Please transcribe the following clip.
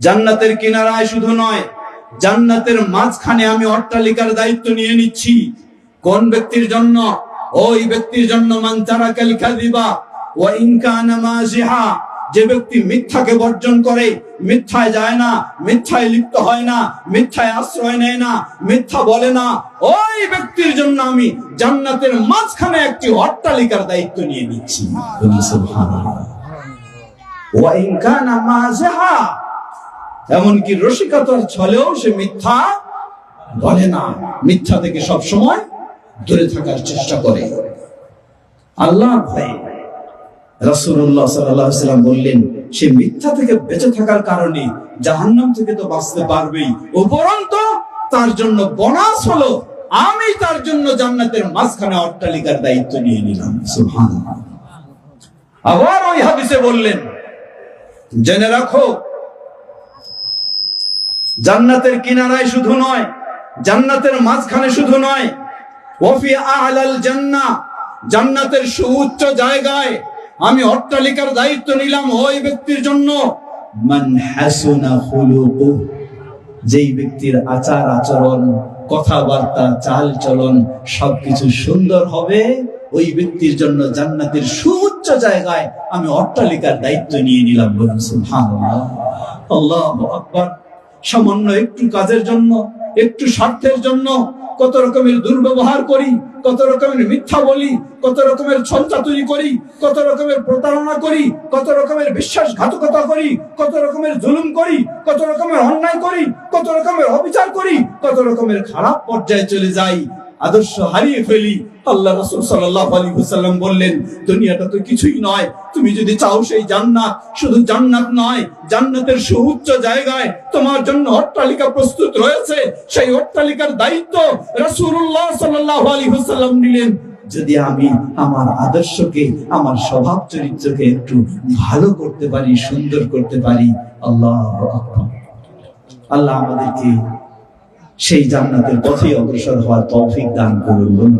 জান্নাতের কিনারায় শুধু নয়, জান্নাতের মাঝখানে আমি অট্টালিকার দায়িত্ব নিয়ে নিচ্ছি। কোন ব্যক্তির জন্য? ওই ব্যক্তির জন্য মান তারাকাল কাযিবা ওয়া ইন কানা মাযিহা, যে ব্যক্তি মিথ্যাকে বর্জন করে, মিথ্যায় যায় না, মিথ্যায় লিপ্ত হয় না, মিথ্যায় আশ্রয় নেয় না, মিথ্যা বলে না, ওই ব্যক্তির জন্য আমি জান্নাতের মাঝখানে একটি অট্টালিকার দায়িত্ব নিয়ে নিচ্ছি। সুবহানাল্লাহ। ওয়া ইন কানা মাযিহা, এমনকি রসিকতার ছলেও সে মিথ্যা বলে না, মিথ্যা থেকে সব সময় দূরে থাকার চেষ্টা করে। আল্লাহ ভয়ে রাসূলুল্লাহ সাল্লাল্লাহু আলাইহি ওয়াসাল্লাম বললেন, সে মিথ্যা থেকে বেঁচে থাকার কারণে জাহান্নাম থেকে তো বাঁচতে পারবেই, উপরন্তু তার জন্য বোনাস হলো আমি তার জন্য জান্নাতের মাঝখানে অট্টালিকার দায়িত্ব নিয়ে নিলাম। সুবহানাল্লাহ। আবার ওই হাদিসে বললেন, জেনে রাখো জান্নাতের কিনারায় শুধু নয়, জান্নাতের মাঝখানে শুধু নয়, ওয়াফি আ'লাল জান্নাহ, জান্নাতের সুউচ্চ জায়গায় আমি অট্টালিকার দায়িত্ব নিলাম ওই ব্যক্তির জন্য মান হাসুনা খুলুকু, যেই ব্যক্তির আচার আচরণ, কথাবার্তা, চাল চলন সবকিছু সুন্দর হবে, ওই ব্যক্তির জন্য জান্নাতের সুউচ্চ জায়গায় আমি অট্টালিকার দায়িত্ব নিয়ে নিলাম। বলুন সুবহানাল্লাহ, আল্লাহু আকবার। সামান্য একটু কাজের জন্য, একটু স্বার্থের জন্য কত রকমের দুর্ব্যবহার করি, কত রকমের মিথ্যা বলি, কত রকমের ছলচাতুরি করি, কত রকমের প্রতারণা করি, কত রকমের বিশ্বাসঘাতকতা করি, কত রকমের জুলুম করি, কত রকমের অন্যায় করি, কত রকমের অবিচার করি, কত রকমের খারাপ পর্যায়ে চলে যাই, আদর্শ হারিয়ে ফেলি। আল্লাহ রাসূল সাল্লাল্লাহু আলাইহি ওয়াসাল্লাম বললেন, দুনিয়াটা তো কিছুই নয়, তুমি যদি চাও সেই জান্নাত, শুধু জান্নাত নয়, জান্নাতের সুউচ্চ জায়গায় তোমার জন্য অট্টালিকা প্রস্তুত রয়েছে। সেই অট্টালিকার দায়িত্ব রাসূলুল্লাহ সাল্লাল্লাহু আলাইহি ওয়াসাল্লাম নিলেন, যদি আমি আমার আদর্শকে, আমার স্বভাব চরিত্রকে একটু ভালো করতে পারি, সুন্দর করতে পারি। আল্লাহু আকবার। আল্লাহ আমাদেরকে সেই জান্নাতের পথে অগ্রসর হওয়ার তৌফিক দান করুন।